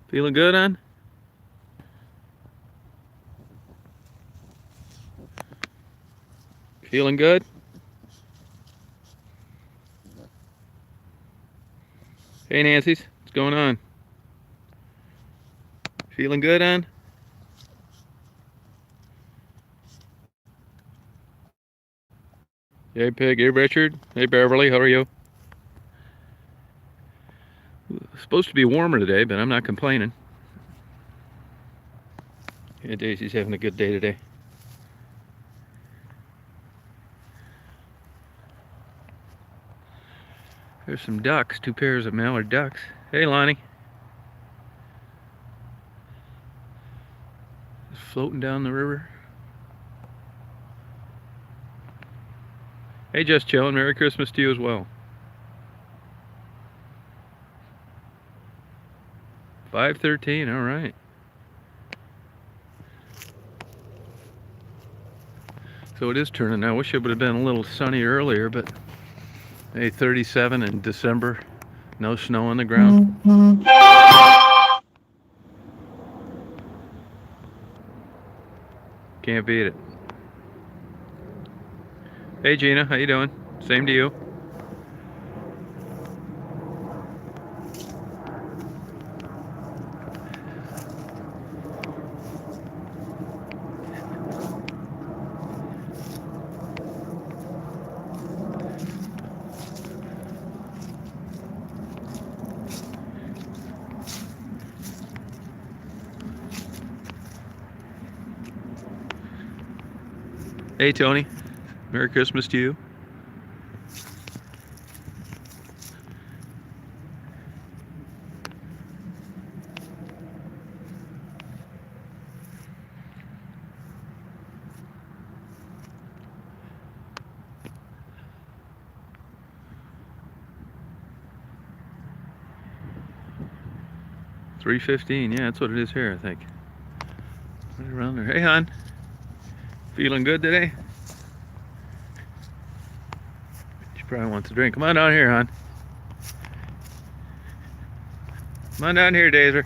Feeling good, hon? Feeling good? Hey, Nancy's. What's going on? Feeling good, hon? Hey, Pig. Hey, Richard. Hey, Beverly. How are you? It's supposed to be warmer today, but I'm not complaining. Yeah, Daisy's having a good day today. There's some ducks, 2 pairs of mallard ducks. Hey, Lonnie. Just floating down the river. Hey, just chilling. Merry Christmas to you as well. 5:13. All right. So it is turning now. I wish it would have been a little sunny earlier, but hey, 37 in December. No snow on the ground. Can't beat it. Hey, Gina. How you doing? Same to you. Hey, Tony. Merry Christmas to you. $3.15. Yeah, that's what it is here, I think. Right around there. Hey, hon. Feeling good today? She probably wants a drink. Come on down here, hon. Come on down here, Dazer.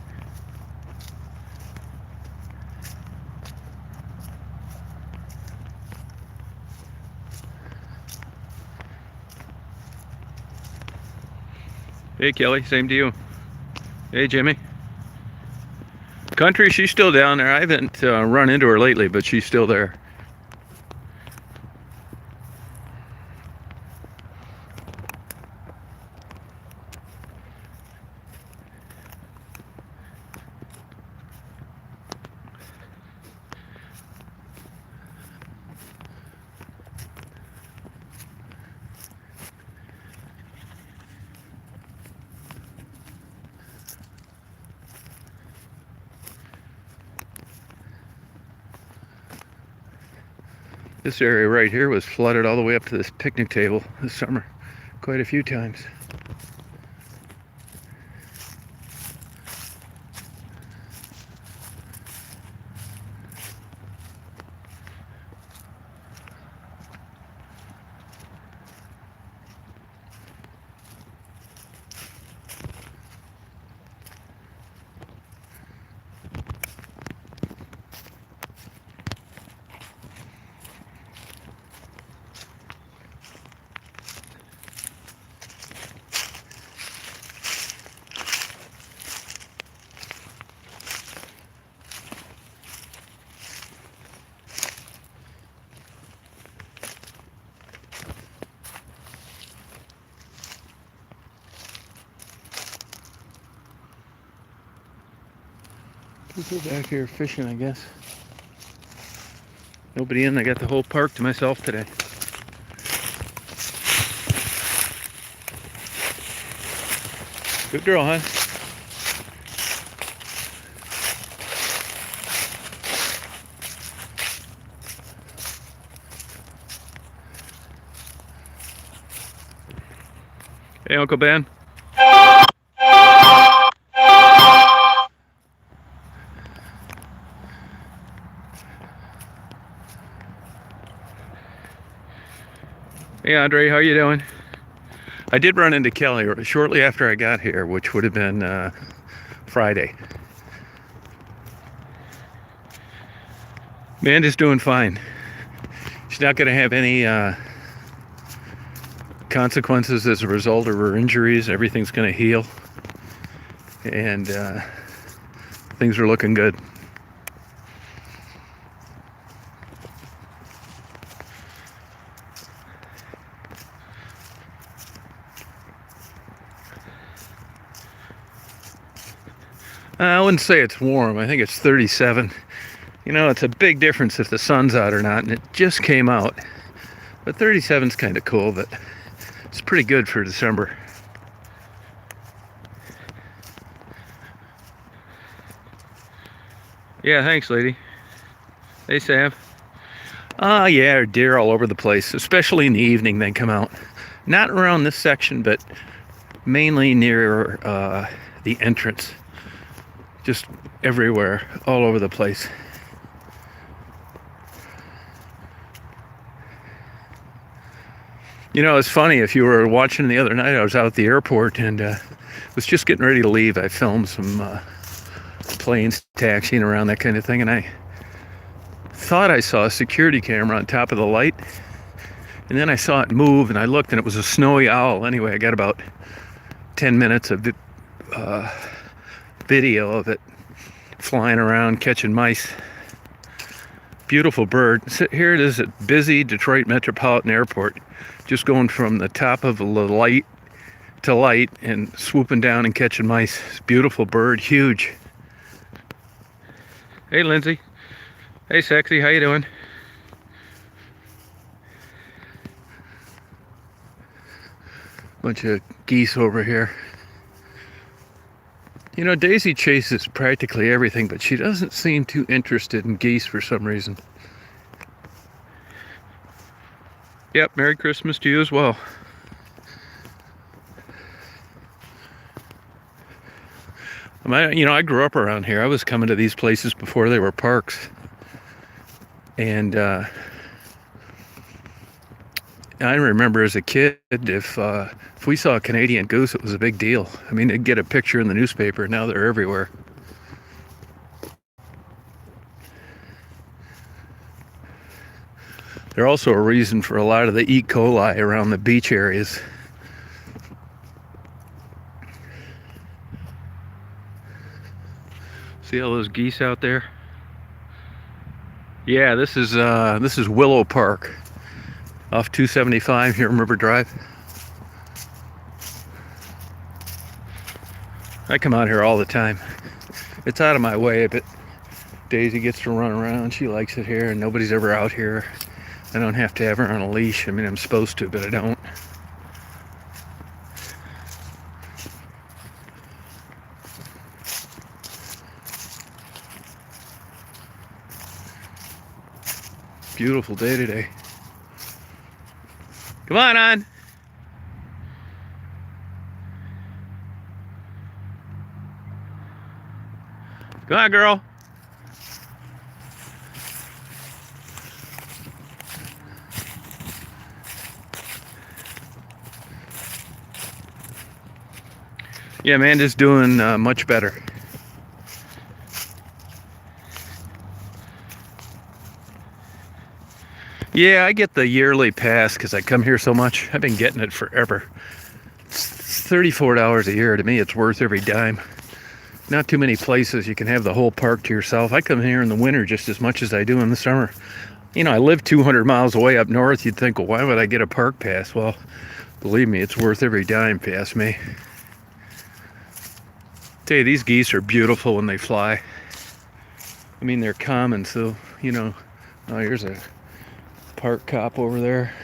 Hey, Kelly. Same to you. Hey, Jimmy. Country, she's still down there. I haven't run into her lately, but she's still there. This area right here was flooded all the way up to this picnic table this summer, quite a few times. People back here fishing, I guess. Nobody in. I got the whole park to myself today. Good girl, huh? Hey, Uncle Ben. Hey, Andre, how you doing? I did run into Kelly shortly after I got here, which would have been Friday. Amanda's doing fine. She's not going to have any consequences as a result of her injuries. Everything's going to heal. And things are looking good. I wouldn't say it's warm. I think it's 37. You know, it's a big difference if the sun's out or not, and it just came out. But 37's kind of cool, but it's pretty good for December. Yeah, thanks, lady. Hey, Sam. Yeah, deer all over the place, especially in the evening they come out. Not around this section, but mainly near the entrance. Just everywhere, all over the place. You know, it's funny, if you were watching the other night, I was out at the airport and was just getting ready to leave. I filmed some planes taxiing around, that kind of thing, and I thought I saw a security camera on top of the light, and then I saw it move, and I looked, and it was a snowy owl. Anyway, I got about 10 minutes of video of it flying around, catching mice. Beautiful bird. So here it is at busy Detroit Metropolitan Airport, just going from the top of the light to light and swooping down and catching mice. Beautiful bird, huge. Hey, Lindsay. Hey, sexy, how you doing? Bunch of geese over here. You know, Daisy chases practically everything, but she doesn't seem too interested in geese for some reason. Yep, Merry Christmas to you as well. You know, I grew up around here. I was coming to these places before they were parks. And I remember as a kid, if we saw a Canadian goose, it was a big deal. I mean, they'd get a picture in the newspaper. Now they're everywhere. They're also a reason for a lot of the E. coli around the beach areas. See all those geese out there? Yeah, this is Willow Park off 275 here in River Drive. I come out here all the time. It's out of my way, but Daisy gets to run around. She likes it here, and nobody's ever out here. I don't have to have her on a leash. I mean, I'm supposed to, but I don't. Beautiful day today. Come on. Come on, girl. Yeah, Amanda's doing much better. Yeah, I get the yearly pass because I come here so much. I've been getting it forever. It's $34 a year. To me, it's worth every dime. Not too many places you can have the whole park to yourself. I come here in the winter just as much as I do in the summer. You know, I live 200 miles away up north. You'd think, well, why would I get a park pass? Well, believe me, it's worth every dime, if you ask me. Tell you, these geese are beautiful when they fly. I mean, they're common, so, you know. Oh, here's a park cop over there.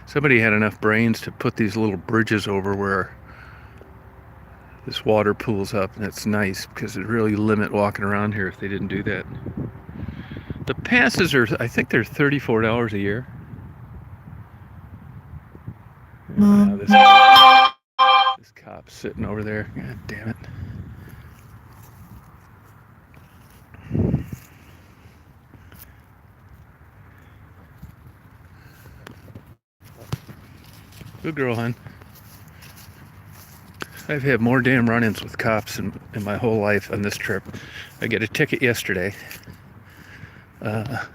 Somebody had enough brains to put these little bridges over where this water pools up, and it's nice because it really limit walking around here if they didn't do that. The passes are, I think they're $34 a year. This cop's sitting over there. God damn it. Good girl, hon. I've had more damn run-ins with cops in my whole life on this trip. I got a ticket yesterday from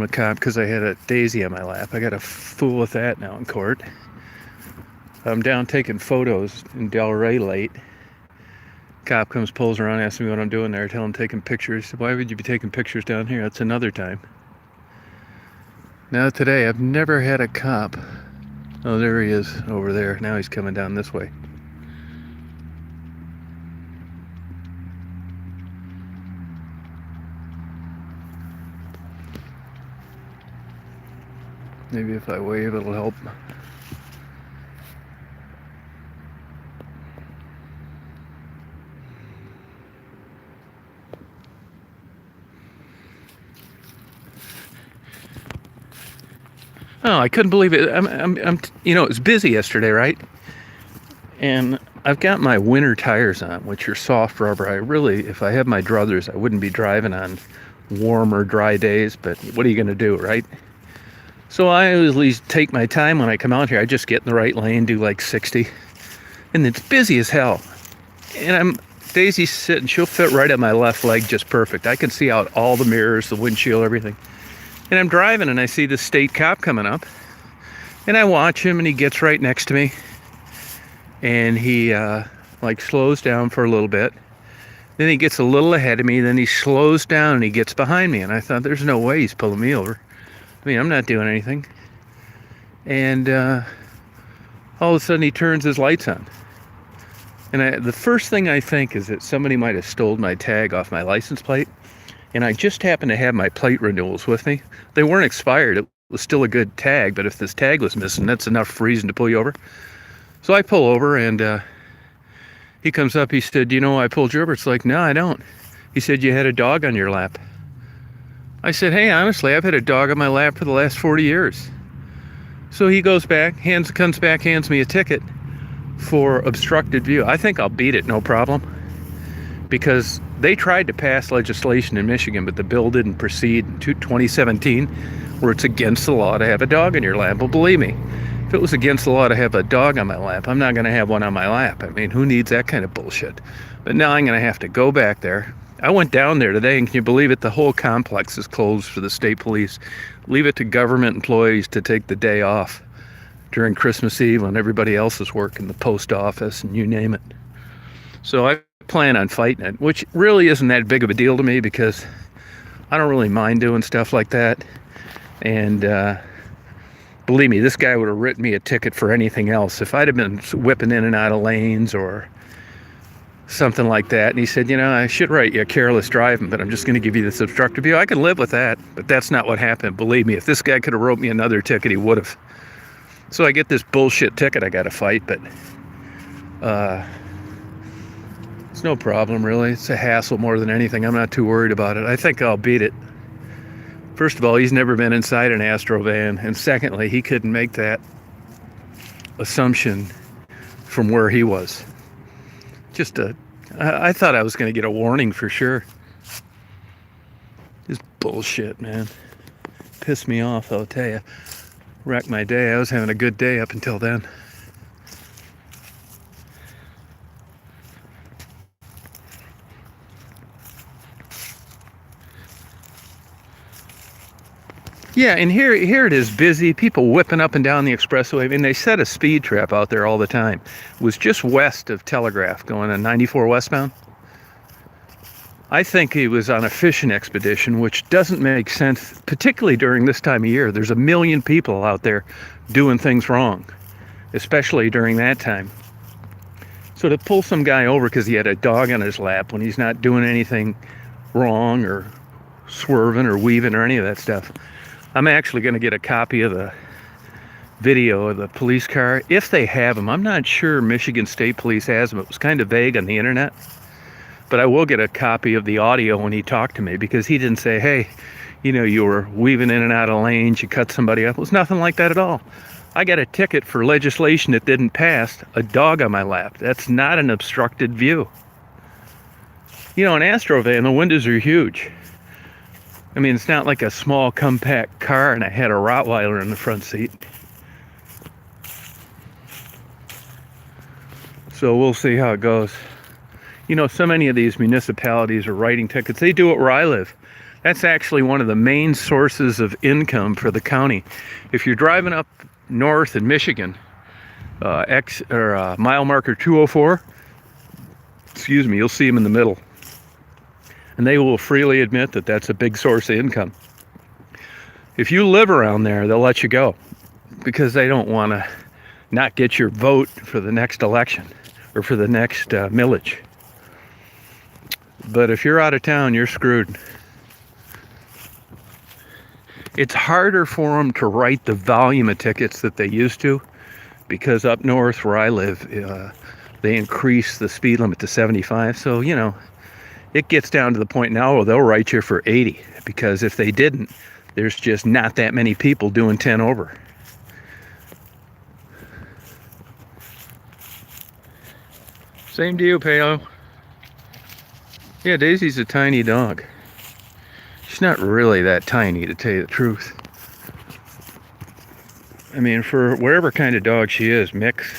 a cop because I had a daisy on my lap. I got to fool with that now in court. I'm down taking photos in Delray late. Cop comes, pulls around, asks me what I'm doing there. I tell him taking pictures. Why would you be taking pictures down here? That's another time. Now today, I've never had a cop. Oh, there he is over there. Now he's coming down this way. Maybe if I wave, it'll help. Oh, I couldn't believe it. It was busy yesterday, right? And I've got my winter tires on, which are soft rubber. If I had my druthers, I wouldn't be driving on warmer, dry days, but what are you going to do, right? So I at least take my time when I come out here. I just get in the right lane, do like 60. And it's busy as hell. And Daisy's sitting, she'll fit right at my left leg just perfect. I can see out all the mirrors, the windshield, everything. And I'm driving and I see this state cop coming up. And I watch him and he gets right next to me. And he slows down for a little bit. Then he gets a little ahead of me. Then he slows down and he gets behind me. And I thought, there's no way he's pulling me over. I mean, I'm not doing anything. And all of a sudden he turns his lights on. And the first thing I think is that somebody might have stolen my tag off my license plate. And I just happened to have my plate renewals with me. They weren't expired. It was still a good tag. But if this tag was missing, that's enough reason to pull you over. So I pull over and he comes up. He said, "You know why I pulled you over?" It's like, "No, I don't." He said, "You had a dog on your lap." I said, "Hey, honestly, I've had a dog on my lap for the last 40 years. So he goes back, comes back, hands me a ticket for obstructed view. I think I'll beat it, no problem. Because they tried to pass legislation in Michigan, but the bill didn't proceed in 2017, where it's against the law to have a dog in your lap. Well, believe me, if it was against the law to have a dog on my lap, I'm not going to have one on my lap. I mean, who needs that kind of bullshit? But now I'm going to have to go back there. I went down there today, and can you believe it? The whole complex is closed for the state police. Leave it to government employees to take the day off during Christmas Eve when everybody else is working, the post office and you name it. So I plan on fighting it, which really isn't that big of a deal to me because I don't really mind doing stuff like that. And believe me, this guy would have written me a ticket for anything else. If I'd have been whipping in and out of lanes or something like that, and he said, I should write you a careless driving, but I'm just going to give you this obstructive view, I can live with that. But that's not what happened. Believe me, if this guy could have wrote me another ticket, he would have. So I get this bullshit ticket I got to fight, but it's no problem, really. It's a hassle more than anything. I'm not too worried about it. I think I'll beat it. First of all, he's never been inside an Astro van. And secondly, he couldn't make that assumption from where he was. I thought I was going to get a warning for sure. Just bullshit, man. Pissed me off, I'll tell you. Wrecked my day. I was having a good day up until then. Yeah, and here it is busy, people whipping up and down the expressway. I mean, they set a speed trap out there all the time. It was just west of Telegraph, going on 94 westbound. I think he was on a fishing expedition, which doesn't make sense, particularly during this time of year. There's a million people out there doing things wrong, especially during that time. So to pull some guy over because he had a dog on his lap when he's not doing anything wrong or swerving or weaving or any of that stuff. I'm actually going to get a copy of the video of the police car, if they have them. I'm not sure Michigan State Police has them. It was kind of vague on the internet. But I will get a copy of the audio when he talked to me, because he didn't say, hey, you were weaving in and out of lanes, you cut somebody up. It was nothing like that at all. I got a ticket for legislation that didn't pass, a dog on my lap. That's not an obstructed view. An Astro van, the windows are huge. I mean, it's not like a small compact car and I had a Rottweiler in the front seat. So we'll see how it goes. You know, so many of these municipalities are writing tickets. They do it where I live. That's actually one of the main sources of income for the county. If you're driving up north in Michigan, mile marker 204, excuse me, you'll see them in the middle. And they will freely admit that that's a big source of income. If you live around there, they'll let you go because they don't want to not get your vote for the next election or for the next millage. But if you're out of town, you're screwed. It's harder for them to write the volume of tickets that they used to because up north where I live, they increased the speed limit to 75. So, you know, it gets down to the point now where they'll write you for 80 because if they didn't, there's just not that many people doing 10 over. Same to you, Palo. Yeah, Daisy's a tiny dog. She's not really that tiny, to tell you the truth. I mean, for whatever kind of dog she is, mix.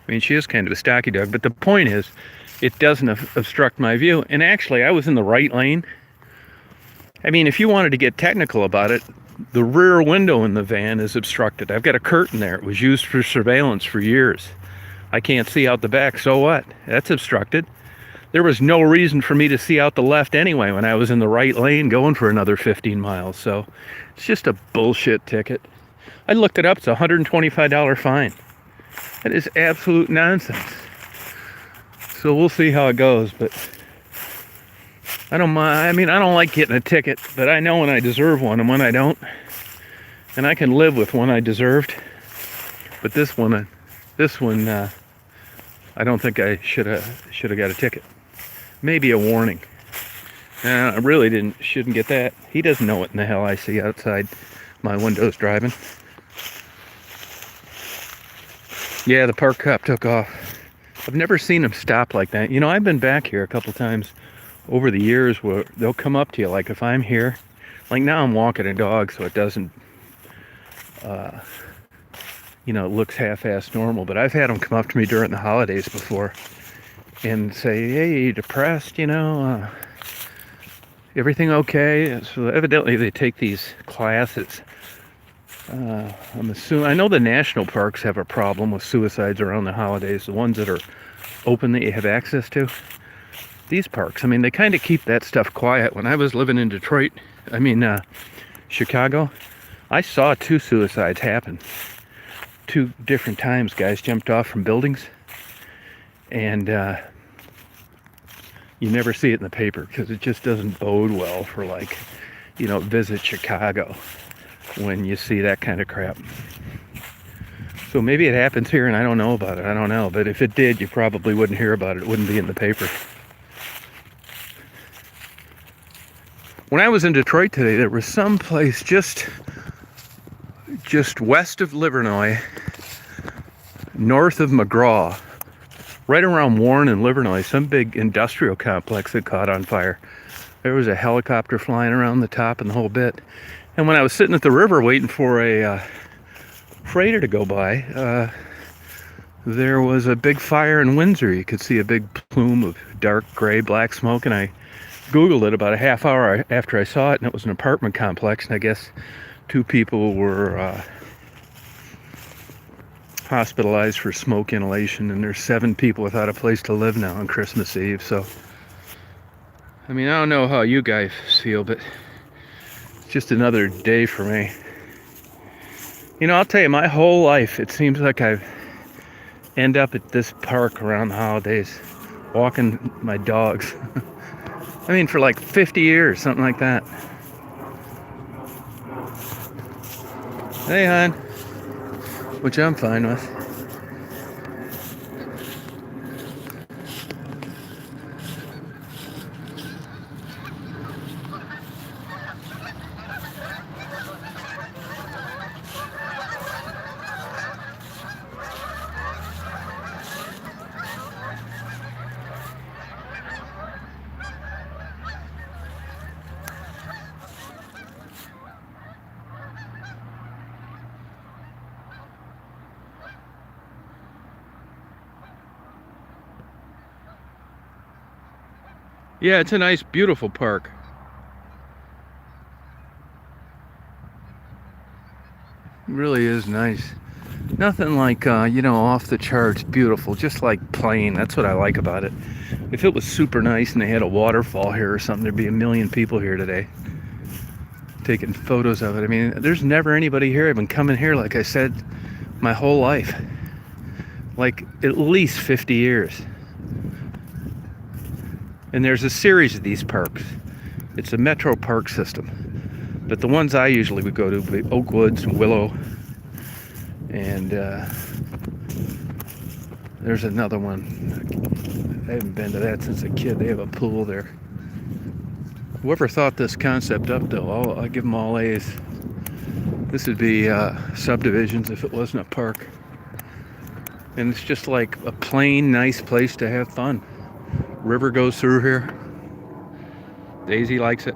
I mean, she is kind of a stocky dog, but the point is, it doesn't obstruct my view. And actually, I was in the right lane. I mean, if you wanted to get technical about it, the rear window in the van is obstructed. I've got a curtain there. It was used for surveillance for years. I can't see out the back, so what? That's obstructed. There was no reason for me to see out the left anyway when I was in the right lane going for another 15 miles. So it's just a bullshit ticket. I looked it up. It's a $125 fine. That is absolute nonsense. So we'll see how it goes, but I don't mind. I mean, I don't like getting a ticket, but I know when I deserve one and when I don't. And I can live with one I deserved. But this one, I don't think I should have got a ticket. Maybe a warning. I really shouldn't get that. He doesn't know what in the hell I see outside my windows driving. Yeah, the park cop took off. I've never seen him stop like that. You know, I've been back here a couple times over the years where they'll come up to you. Like if I'm here, like now I'm walking a dog so it doesn't, you know, it looks half-assed normal. But I've had them come up to me during the holidays before and say, hey, depressed, you know, everything okay? So evidently they take these classes. I'm assuming, I know the national parks have a problem with suicides around the holidays, the ones that are open that you have access to. These parks, I mean, they kind of keep that stuff quiet. When I was living in Detroit, Chicago, I saw 2 suicides happen. 2 different times, guys jumped off from buildings. And you never see it in the paper because it just doesn't bode well for, like, you know, visit Chicago when you see that kind of crap. So maybe it happens here and I don't know about it. I don't know. But if it did, you probably wouldn't hear about it. It wouldn't be in the paper. When I was in Detroit today, there was some place just west of Livernois, north of McGraw, right around Warren and Livernois, some big industrial complex that caught on fire. There was a helicopter flying around the top and the whole bit. And when I was sitting at the river waiting for a freighter to go by, there was a big fire in Windsor. You could see a big plume of dark gray black smoke, and I Googled it about a half hour after I saw it, and it was an apartment complex, and I guess 2 people were hospitalized for smoke inhalation, and there's 7 people without a place to live now on Christmas Eve. So I mean, I don't know how you guys feel, but it's just another day for me. You know, I'll tell you, my whole life it seems like I end up at this park around the holidays walking my dogs. I mean, for like 50 years, something like that. Hey, hon. Which I'm fine with. Yeah, it's a nice, beautiful park. It really is nice. Nothing like, off the charts beautiful, just like plain. That's what I like about it. If it was super nice and they had a waterfall here or something, there'd be a million people here today taking photos of it. I mean, there's never anybody here. I've been coming here, like I said, my whole life. Like at least 50 years. And there's a series of these parks. It's a metro park system. But the ones I usually would go to would be Oakwoods and Willow. And there's another one. I haven't been to that since a kid. They have a pool there. Whoever thought this concept up, though, I'll give them all A's. This would be subdivisions if it wasn't a park. And it's just like a plain, nice place to have fun. River goes through here. Daisy likes it.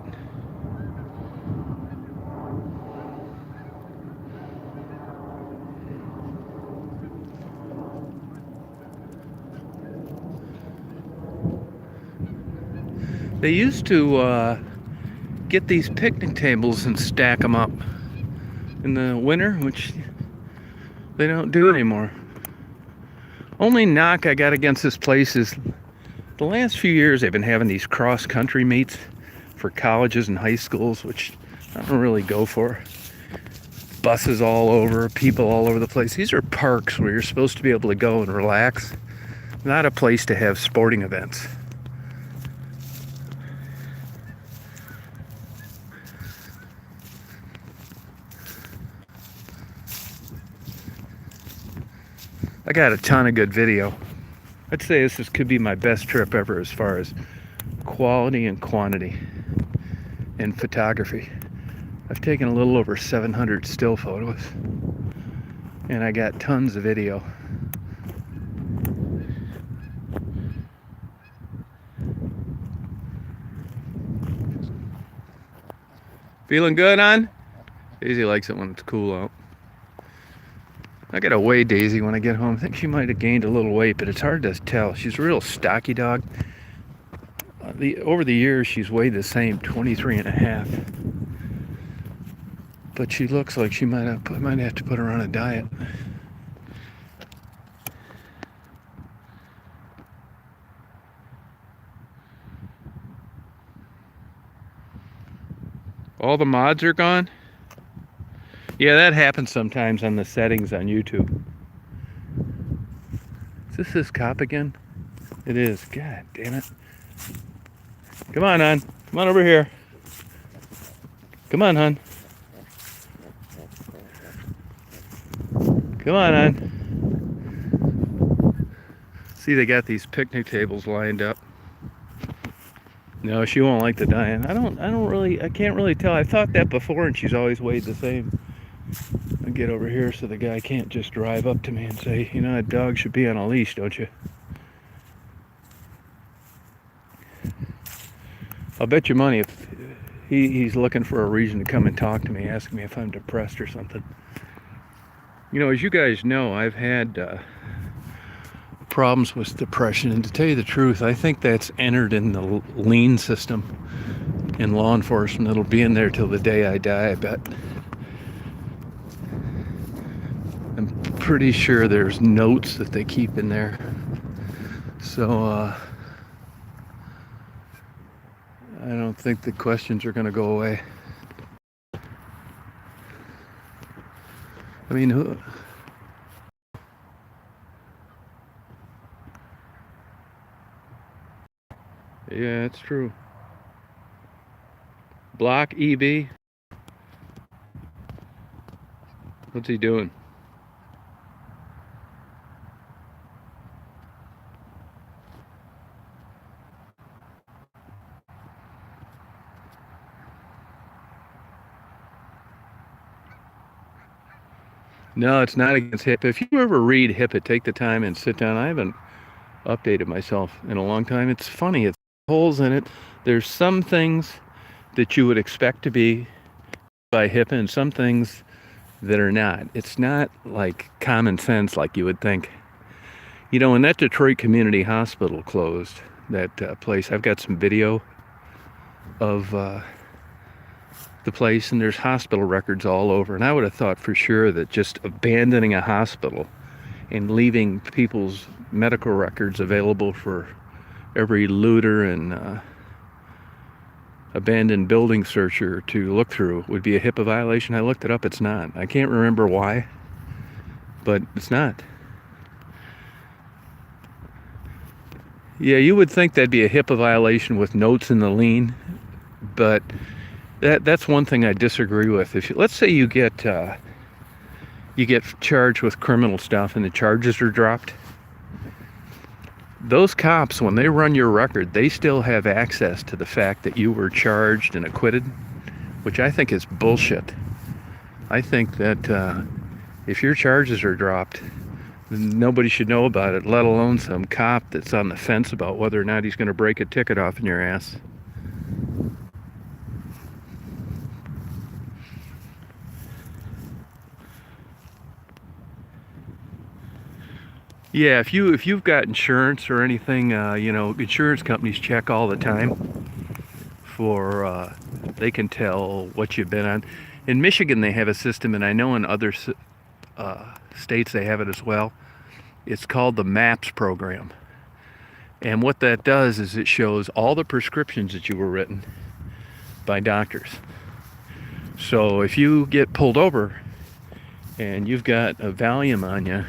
They used to get these picnic tables and stack them up in the winter, which they don't do anymore. Only knock I got against this place is the last few years they've been having these cross-country meets for colleges and high schools, which I don't really go for. Buses all over, people all over the place. These are parks where you're supposed to be able to go and relax, not a place to have sporting events. I got a ton of good video. I'd say this could be my best trip ever as far as quality and quantity in photography. I've taken a little over 700 still photos, and I got tons of video. Feeling good, hon? Daisy likes it when it's cool out. I gotta weigh Daisy when I get home. I think she might have gained a little weight, but it's hard to tell. She's a real stocky dog. Over the years, she's weighed the same, 23 and a half. But she looks like she might have to put her on a diet. All the mods are gone? Yeah, that happens sometimes on the settings on YouTube. Is this cop again? It is. God damn it. Come on, hon. Come on over here. Come on, hon. Come on, hon. See, they got these picnic tables lined up. No, she won't like the Diane. I can't really tell. I thought that before, and she's always weighed the same. I'll get over here so the guy can't just drive up to me and say, you know, a dog should be on a leash, don't you? I'll bet you money if he's looking for a reason to come and talk to me, ask me if I'm depressed or something. You know, as you guys know, I've had problems with depression, and to tell you the truth, I think that's entered in the lien system in law enforcement. It'll be in there till the day I die, I bet. I'm pretty sure there's notes that they keep in there. So, I don't think the questions are going to go away. I mean, who... Yeah, it's true. Block EB. What's he doing? No, it's not against HIPAA. If you ever read HIPAA, take the time and sit down. I haven't updated myself in a long time. It's funny. It's holes in it. There's some things that you would expect to be by HIPAA and some things that are not. It's not like common sense like you would think. You know, when that Detroit Community Hospital closed, that place. I've got some video of the place, and there's hospital records all over. And I would have thought for sure that just abandoning a hospital and leaving people's medical records available for every looter and abandoned building searcher to look through would be a HIPAA violation. I looked it up. It's not. I can't remember why, but it's not. Yeah, you would think that'd be a HIPAA violation with notes in the lien, but that's one thing I disagree with. If let's say you get charged with criminal stuff and the charges are dropped, those cops, when they run your record, they still have access to the fact that you were charged and acquitted, which I think is bullshit. I think that if your charges are dropped, nobody should know about it, let alone some cop that's on the fence about whether or not he's going to break a ticket off in your ass. Yeah, if you've got insurance or anything, insurance companies check all the time for they can tell what you've been on. In Michigan, they have a system, and I know in other states they have it as well. It's called the MAPS program, and what that does is it shows all the prescriptions that you were written by doctors. So if you get pulled over and you've got a Valium on you,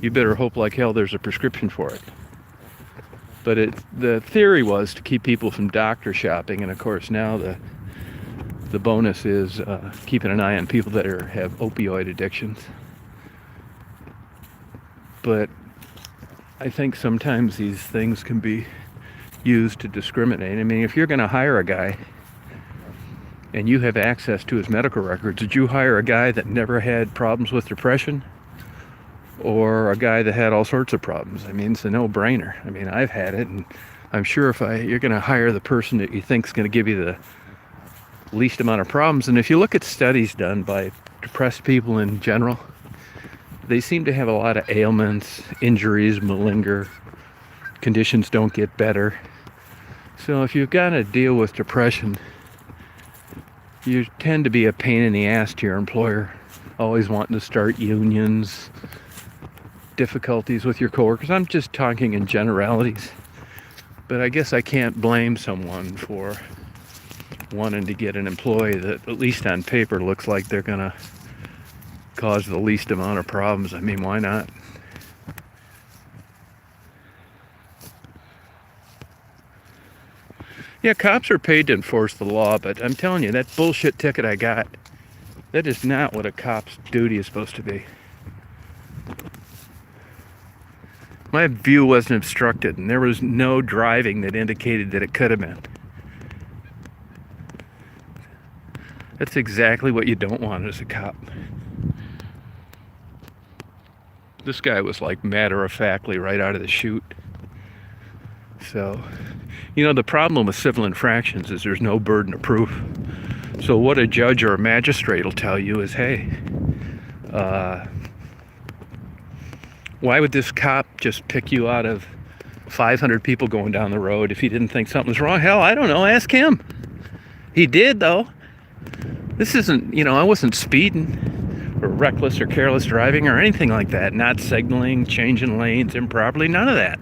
you better hope like hell there's a prescription for it. But the theory was to keep people from doctor shopping, and of course now the bonus is keeping an eye on people that have opioid addictions. But I think sometimes these things can be used to discriminate. I mean, if you're going to hire a guy and you have access to his medical records, did you hire a guy that never had problems with depression? Or a guy that had all sorts of problems? I mean, it's a no-brainer. I mean, I've had it, and I'm sure you're going to hire the person that you think is going to give you the least amount of problems. And if you look at studies done by depressed people in general, they seem to have a lot of ailments, injuries, malinger, conditions don't get better. So if you've got to deal with depression, you tend to be a pain in the ass to your employer, always wanting to start unions, difficulties with your coworkers. I'm just talking in generalities, but I guess I can't blame someone for wanting to get an employee that, at least on paper, looks like they're gonna cause the least amount of problems. I mean, why not? Yeah, cops are paid to enforce the law, but I'm telling you, that bullshit ticket I got, that is not what a cop's duty is supposed to be. My view wasn't obstructed, and there was no driving that indicated that it could have been. That's exactly what you don't want as a cop. This guy was like matter-of-factly right out of the chute. So, the problem with civil infractions is there's no burden of proof. So what a judge or a magistrate will tell you is, hey, why would this cop just pick you out of 500 people going down the road if he didn't think something's wrong? Hell, I don't know. Ask him. He did, though. This isn't, I wasn't speeding or reckless or careless driving or anything like that. Not signaling, changing lanes improperly, none of that.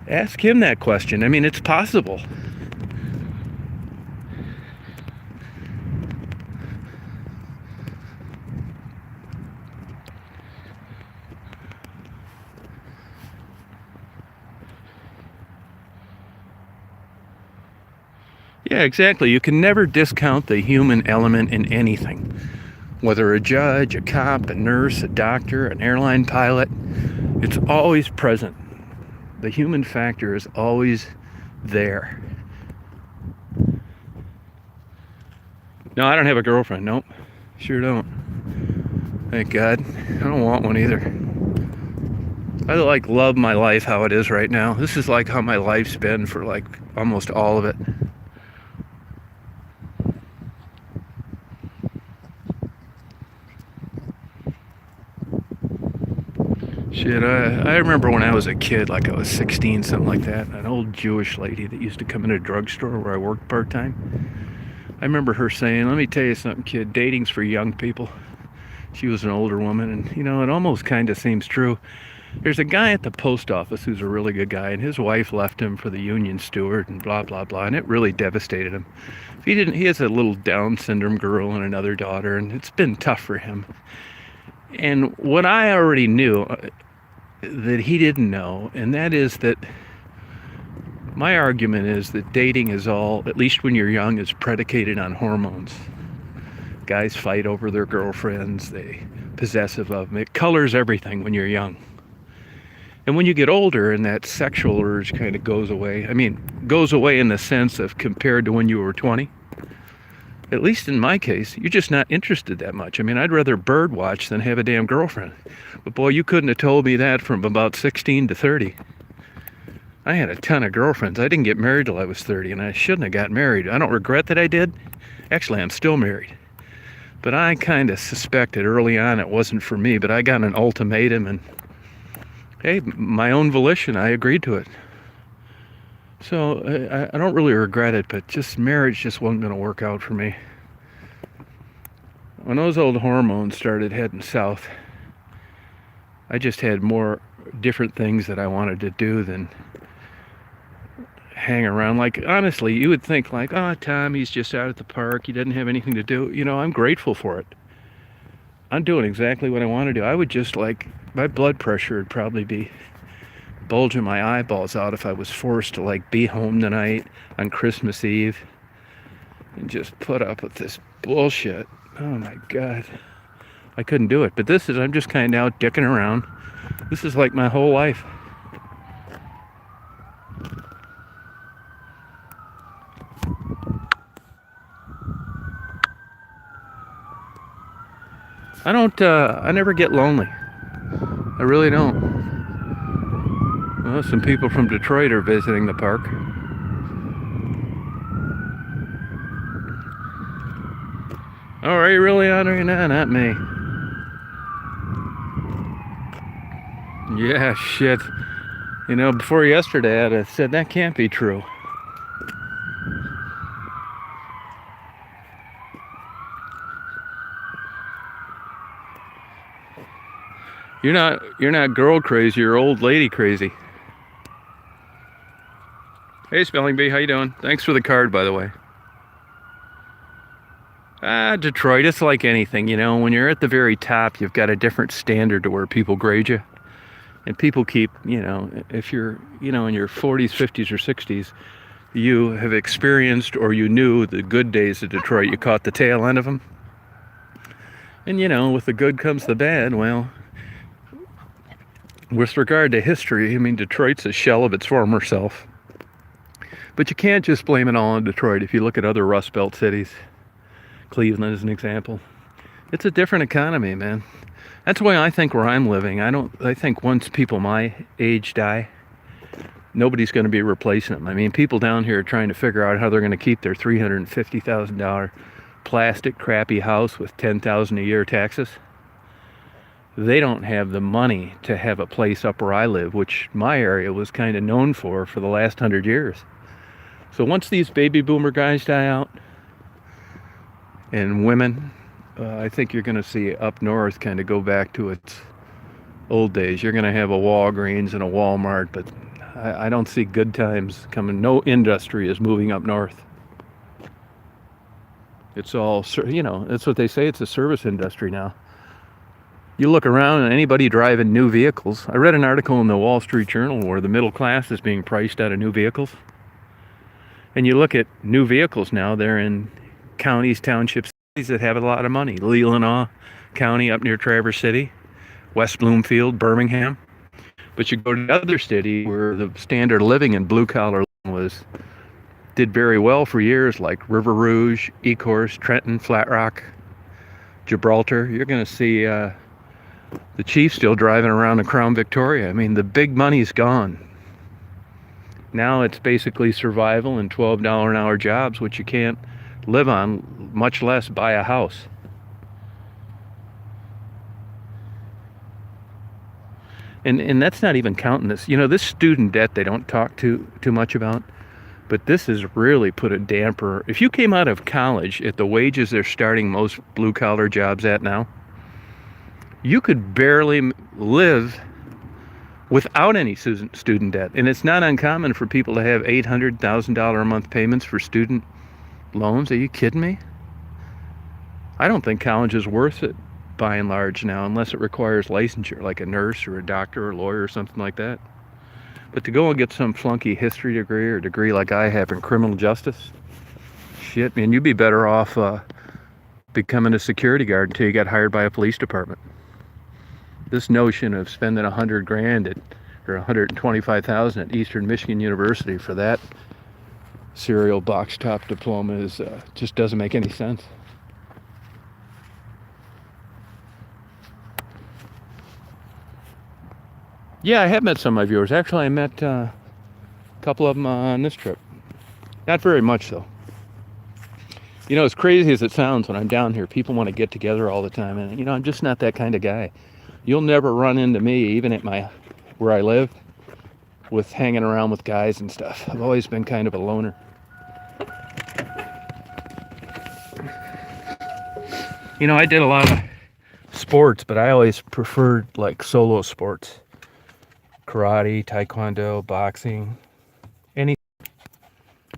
Ask him that question. I mean, it's possible. Yeah, exactly. You can never discount the human element in anything. Whether a judge, a cop, a nurse, a doctor, an airline pilot, it's always present. The human factor is always there. No, I don't have a girlfriend. Nope. Sure don't. Thank God. I don't want one either. I love my life how it is right now. This is like how my life's been for almost all of it. Shit, I remember when I was a kid, like I was 16, something like that, an old Jewish lady that used to come in a drugstore where I worked part-time. I remember her saying, let me tell you something, kid, dating's for young people. She was an older woman, and it almost kind of seems true. There's a guy at the post office who's a really good guy, and his wife left him for the union steward and blah, blah, blah, and it really devastated him. He has a little Down syndrome girl and another daughter, and it's been tough for him. And what I already knew that he didn't know, and that is that my argument is that dating is all, at least when you're young, is predicated on hormones. Guys fight over their girlfriends, they possessive of them. It colors everything when you're young. And when you get older and that sexual urge kind of goes away, goes away in the sense of compared to when you were 20, at least in my case, you're just not interested that much. I'd rather bird watch than have a damn girlfriend. But boy, you couldn't have told me that from about 16 to 30. I had a ton of girlfriends. I didn't get married till I was 30, and I shouldn't have got married. I don't regret that I did. Actually, I'm still married. But I kind of suspected early on it wasn't for me, but I got an ultimatum, and hey, my own volition, I agreed to it. So I don't really regret it, but just marriage just wasn't going to work out for me. When those old hormones started heading south, I just had more different things that I wanted to do than hang around. Like, honestly, you would think like, oh, Tom, he's just out at the park. He doesn't have anything to do. I'm grateful for it. I'm doing exactly what I want to do. I would just my blood pressure would probably be bulging my eyeballs out if I was forced to be home tonight on Christmas Eve and just put up with this bullshit. Oh my God. I couldn't do it. But I'm just kind of out dicking around. This is like my whole life. I never get lonely. I really don't. Well, some people from Detroit are visiting the park. Oh, are you really on right now? Not me. Yeah, shit. Before yesterday, I'd have said that can't be true. You're not girl crazy, you're old lady crazy. Hey, Spelling Bee, how you doing? Thanks for the card, by the way. Detroit, it's like anything, when you're at the very top, you've got a different standard to where people grade you. And people keep, if you're, in your 40s, 50s, or 60s, you have experienced or you knew the good days of Detroit. You caught the tail end of them. And, with the good comes the bad. Well, with regard to history, Detroit's a shell of its former self. But you can't just blame it all on Detroit. If you look at other Rust Belt cities, Cleveland is an example. It's a different economy, man. That's why I think where I'm living, I think once people my age die, nobody's going to be replacing them. People down here are trying to figure out how they're going to keep their $350,000 plastic crappy house with $10,000 a year taxes. They don't have the money to have a place up where I live, which my area was kind of known for the last 100 years. So once these baby boomer guys die out, and women, I think you're going to see up north kind of go back to its old days. You're going to have a Walgreens and a Walmart, but I don't see good times coming. No industry is moving up north. It's all, that's what they say. It's a service industry now. You look around and anybody driving new vehicles. I read an article in the Wall Street Journal where the middle class is being priced out of new vehicles. And you look at new vehicles now, they're in counties, townships, cities that have a lot of money. Leelanau County up near Traverse City, West Bloomfield, Birmingham. But you go to another city where the standard of living in blue collar did very well for years, like River Rouge, Ecorse, Trenton, Flat Rock, Gibraltar. You're going to see the Chiefs still driving around a Crown Victoria. The big money's gone. Now it's basically survival and $12 an hour jobs, which you can't live on, much less buy a house. And that's not even counting this. You know, this student debt they don't talk too much about, but this has really put a damper. If you came out of college at the wages they're starting most blue collar jobs at now, you could barely live without any student debt. And it's not uncommon for people to have $800,000 a month payments for student loans. Are you kidding me? I don't think college is worth it by and large now, unless it requires licensure, like a nurse or a doctor or a lawyer or something like that. But to go and get some flunky history degree or degree like I have in criminal justice, shit, man, you'd be better off becoming a security guard until you got hired by a police department. This notion of spending $100,000 or $125,000 at Eastern Michigan University for that serial box top diploma is just doesn't make any sense. Yeah, I have met some of my viewers. Actually, I met a couple of them on this trip. Not very much, though. You know, as crazy as it sounds, when I'm down here, people want to get together all the time. And, you know, I'm just not that kind of guy. You'll never run into me, even at where I live, with hanging around with guys and stuff. I've always been kind of a loner. You know, I did a lot of sports, but I always preferred, like, solo sports. Karate, taekwondo, boxing, any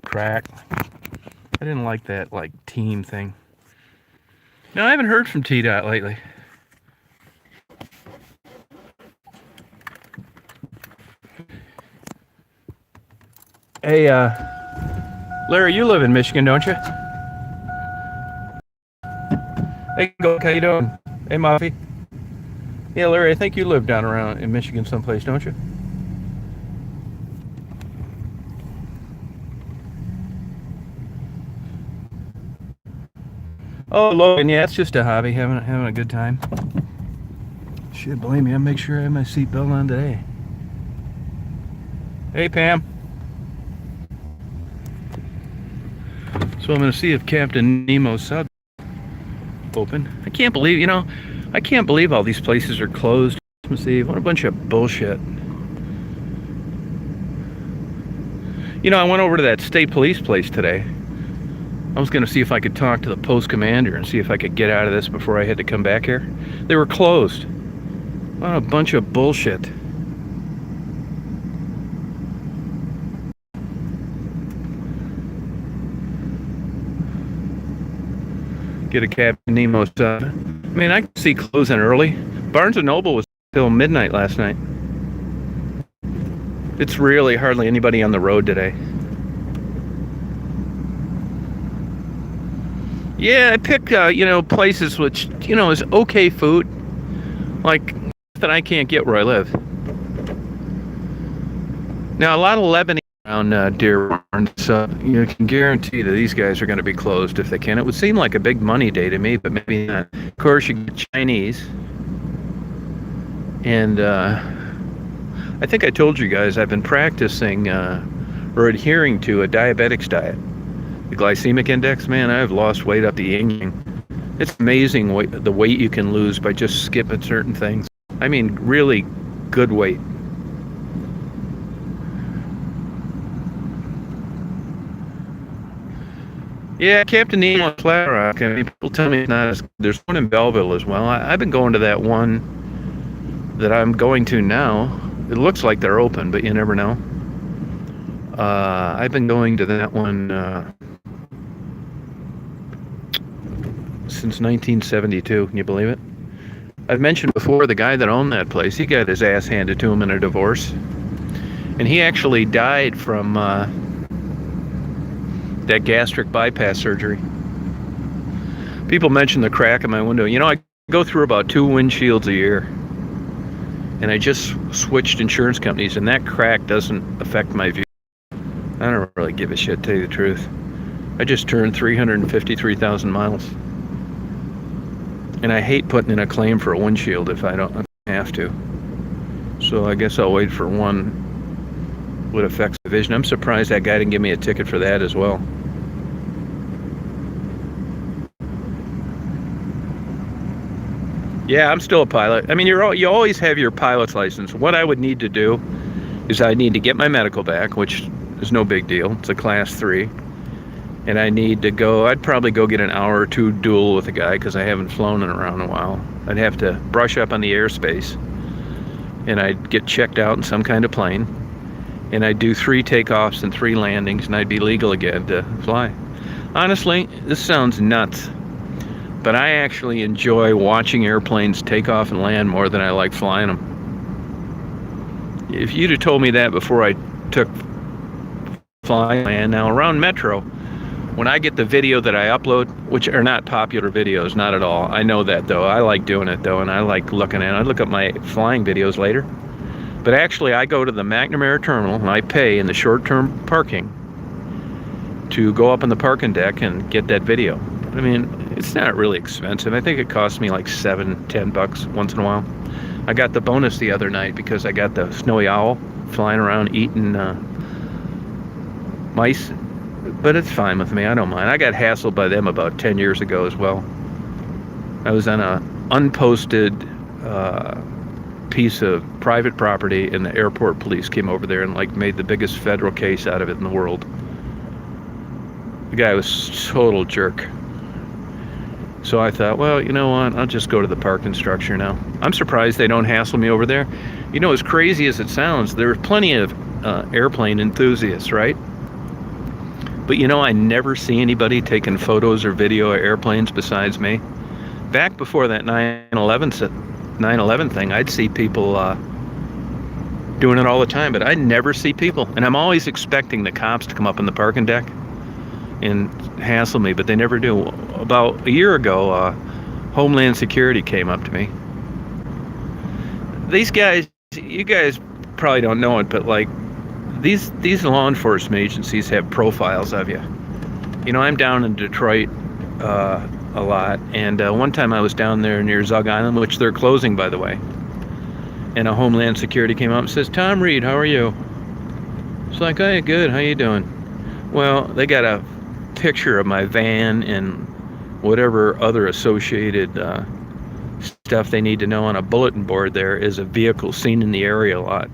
crack. I didn't like that, like, team thing. No, I haven't heard from T-Dot lately. Hey, Larry, you live in Michigan, don't you? Hey, Go, how you doing? Hey, Muffy. Yeah, Larry, I think you live down around in Michigan someplace, don't you? Oh, Logan, yeah, it's just a hobby, having a good time. Shit, believe me, I'll make sure I have my seatbelt on today. Hey, Pam. So I'm going to see if Captain Nemo's sub open. I can't believe, you know, I can't believe all these places are closed Christmas Eve. What a bunch of bullshit. You know, I went over to that state police place today. I was going to see if I could talk to the post commander and see if I could get out of this before I had to come back here. They were closed. What a bunch of bullshit. Get a Captain Nemo sub. I mean, I could see closing early. Barnes & Noble was till midnight last night. It's really hardly anybody on the road today. Yeah, I pick, you know, places which, you know, is okay food. Like, that I can't get where I live. Now, a lot of Lebanese around Dearborn, so you can guarantee that these guys are going to be closed if they can. It would seem like a big money day to me, but maybe not. Of course, you get Chinese. And I think I told you guys I've been practicing or adhering to a diabetic's diet. The glycemic index, man, I've lost weight up the yin-yang. It's amazing the weight you can lose by just skipping certain things. I mean, really good weight. Yeah, Captain Nemo Flat Rock. I mean, people tell me it's not as good. There's one in Belleville as well. I've been going to that one that I'm going to now. It looks like they're open, but you never know. I've been going to that one since 1972. Can you believe it? I've mentioned before the guy that owned that place, he got his ass handed to him in a divorce. And he actually died from that gastric bypass surgery. People mention the crack in my window. You know, I go through about 2 windshields a year. And I just switched insurance companies, and that crack doesn't affect my view. I don't really give a shit, to tell you the truth. I just turned 353,000 miles. And I hate putting in a claim for a windshield if I don't have to. So I guess I'll wait for one what affects the vision. I'm surprised that guy didn't give me a ticket for that as well. Yeah, I'm still a pilot. I mean, you always have your pilot's license. What I would need to do is I need to get my medical back, which is no big deal. It's a class 3. And I need to go, I'd probably go get an hour or two duel with a guy because I haven't flown in around a while. I'd have to brush up on the airspace. And I'd get checked out in some kind of plane. And I'd do 3 takeoffs and 3 landings, and I'd be legal again to fly. Honestly, this sounds nuts, but I actually enjoy watching airplanes take off and land more than I like flying them. If you'd have told me that before I took flying, and now around Metro, when I get the video that I upload, which are not popular videos, not at all. I know that though. I like doing it though, and I like looking at it. I look at my flying videos later. But actually, I go to the McNamara terminal and I pay in the short-term parking to go up on the parking deck and get that video. I mean, it's not really expensive. I think it costs me like $7-10 once in a while. I got the bonus the other night because I got the snowy owl flying around eating mice. But it's fine with me. I don't mind. I got hassled by them about 10 years ago as well. I was on a unposted piece of private property, and the airport police came over there and like made the biggest federal case out of it in the world. The guy was a total jerk. So I thought, well, you know what? I'll just go to the parking structure now. I'm surprised they don't hassle me over there. You know, as crazy as it sounds, there are plenty of airplane enthusiasts, right? But you know, I never see anybody taking photos or video of airplanes besides me. Back before that 9/11 thing, I'd see people doing it all the time, but I never see people. And I'm always expecting the cops to come up on the parking deck and hassle me, but they never do. About a year ago, Homeland Security came up to me. These guys, you guys probably don't know it, but like these law enforcement agencies have profiles of you. You know, I'm down in Detroit a lot, and one time I was down there near Zug Island, which they're closing, by the way, and a Homeland Security came up and says, "Tom Reed, how are you?" It's like, "Hey, good, how you doing?" Well, they got a picture of my van and whatever other associated stuff they need to know on a bulletin board. There is a vehicle seen in the area a lot.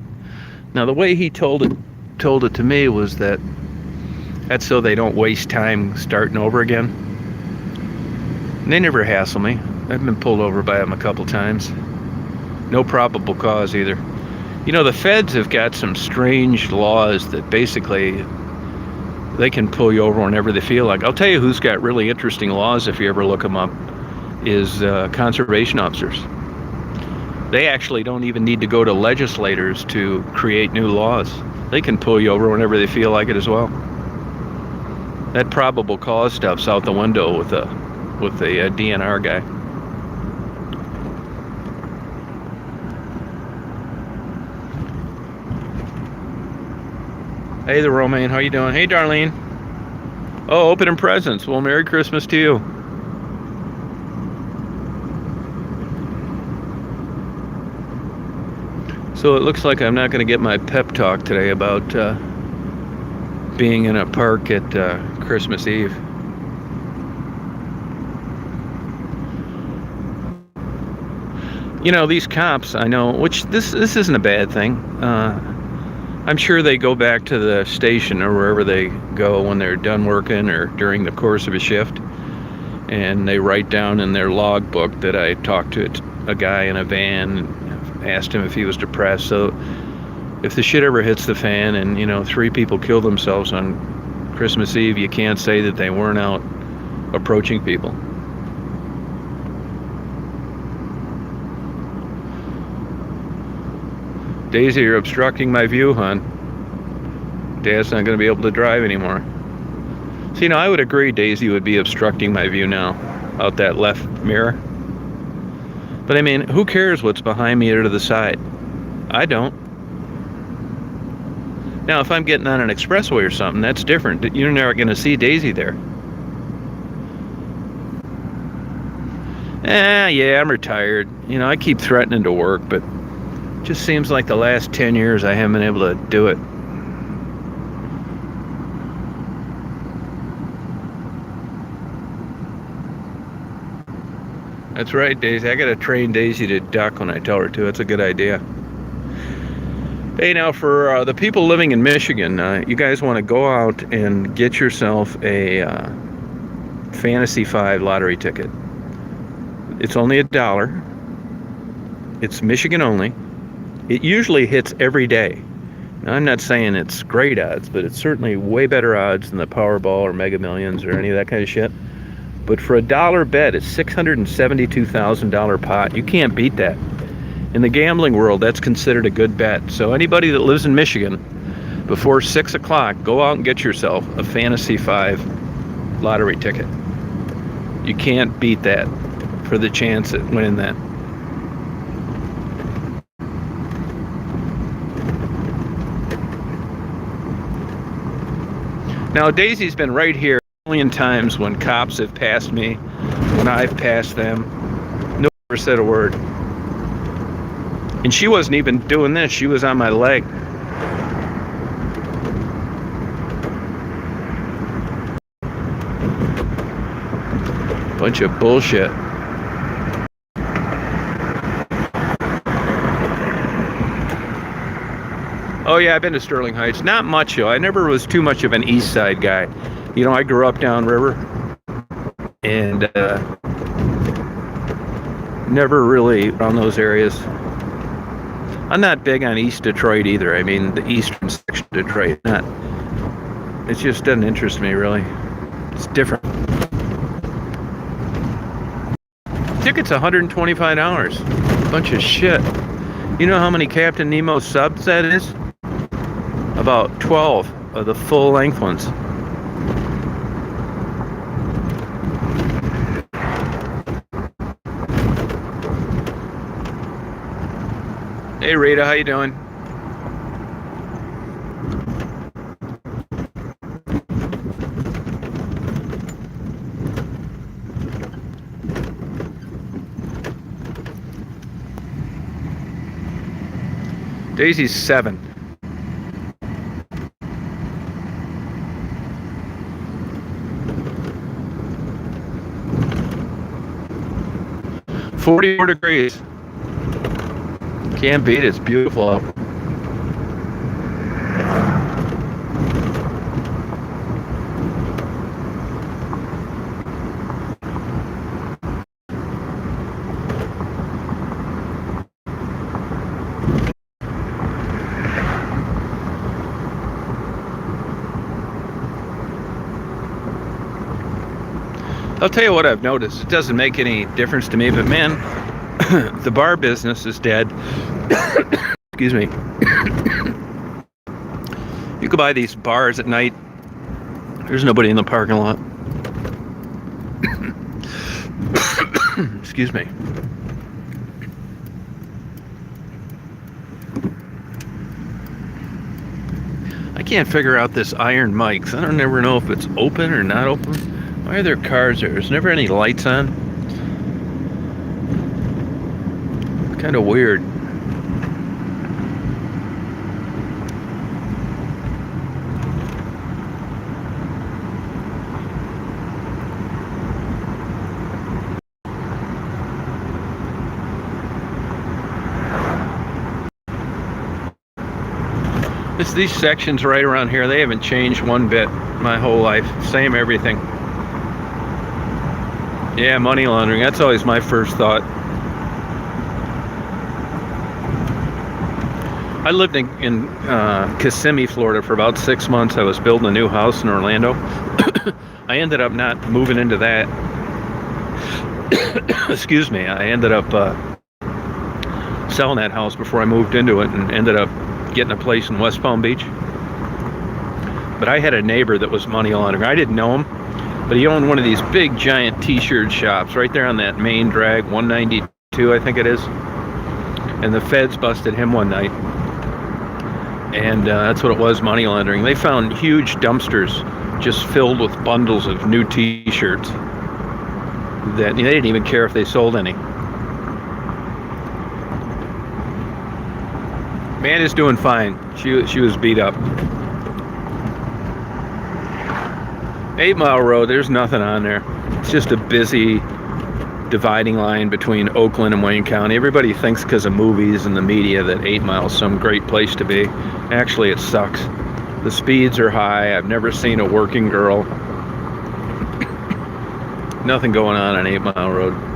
Now, the way he told it to me was that that's so they don't waste time starting over again. And they never hassle me. I've been pulled over by them a couple times. No probable cause either. You know, the feds have got some strange laws that basically they can pull you over whenever they feel like. I'll tell you who's got really interesting laws if you ever look them up, is conservation officers. They actually don't even need to go to legislators to create new laws. They can pull you over whenever they feel like it as well. That probable cause stuff's out the window with the DNR guy. Hey there, Romaine, how you doing? Hey, Darlene. Oh, opening presents. Well, Merry Christmas to you. So it looks like I'm not going to get my pep talk today about being in a park at Christmas Eve. You know, these cops, I know, which this isn't a bad thing. I'm sure they go back to the station or wherever they go when they're done working or during the course of a shift, and they write down in their logbook that I talked to a guy in a van, asked him if he was depressed. So if the shit ever hits the fan and, you know, 3 people kill themselves on Christmas Eve, you can't say that they weren't out approaching people. Daisy, you're obstructing my view, hon. Dad's not going to be able to drive anymore. See, now I would agree Daisy would be obstructing my view now, out that left mirror. But I mean, who cares what's behind me or to the side? I don't. Now, if I'm getting on an expressway or something, that's different. You're never going to see Daisy there. Yeah, I'm retired. You know, I keep threatening to work, but it just seems like the last 10 years I haven't been able to do it. That's right, Daisy. I gotta train Daisy to duck when I tell her to. That's a good idea. Hey, now for the people living in Michigan, you guys want to go out and get yourself a Fantasy 5 lottery ticket. It's only $1. It's Michigan only. It usually hits every day. Now, I'm not saying it's great odds, but it's certainly way better odds than the Powerball or Mega Millions or any of that kind of shit. But for $1 bet, it's $672,000 pot. You can't beat that. In the gambling world, that's considered a good bet. So anybody that lives in Michigan, before 6 o'clock, go out and get yourself a Fantasy 5 lottery ticket. You can't beat that for the chance at winning that. Now, Daisy's been right here a million times when cops have passed me, when I've passed them. No one ever said a word. And she wasn't even doing this. She was on my leg. Bunch of bullshit. Oh yeah, I've been to Sterling Heights. Not much though. I never was too much of an east side guy. You know, I grew up downriver and never really around those areas. I'm not big on East Detroit either. I mean, the eastern section of Detroit. It just doesn't interest me really. It's different. Ticket's $125. Bunch of shit. You know how many Captain Nemo subs that is? About 12 of the full-length ones. Hey Rita, how you doing? Daisy's 7. "44 degrees. Can't beat it. It's beautiful out. I'll tell you what I've noticed. It doesn't make any difference to me, but man, the bar business is dead. Excuse me. You could buy these bars at night. There's nobody in the parking lot. Excuse me. I can't figure out this Iron Mike's. I don't never know if it's open or not open. Why are there cars there? There's never any lights on. Kind of weird. These sections right around here, they haven't changed one bit my whole life. Same everything. Yeah, money laundering. That's always my first thought. I lived in Kissimmee, Florida for about 6 months. I was building a new house in Orlando. I ended up not moving into that. Excuse me. I ended up selling that house before I moved into it and ended up getting a place in West Palm Beach. But I had a neighbor that was money laundering. I didn't know him, but he owned one of these big giant t-shirt shops right there on that main drag, 192 I think it is. And the feds busted him one night. And that's what it was, money laundering. They found huge dumpsters just filled with bundles of new t-shirts that they didn't even care if they sold any. Man is doing fine. She was beat up. 8 Mile Road, there's nothing on there. It's just a busy dividing line between Oakland and Wayne County. Everybody thinks because of movies and the media that 8 Mile is some great place to be. Actually, it sucks. The speeds are high. I've never seen a working girl. Nothing going on 8 Mile Road.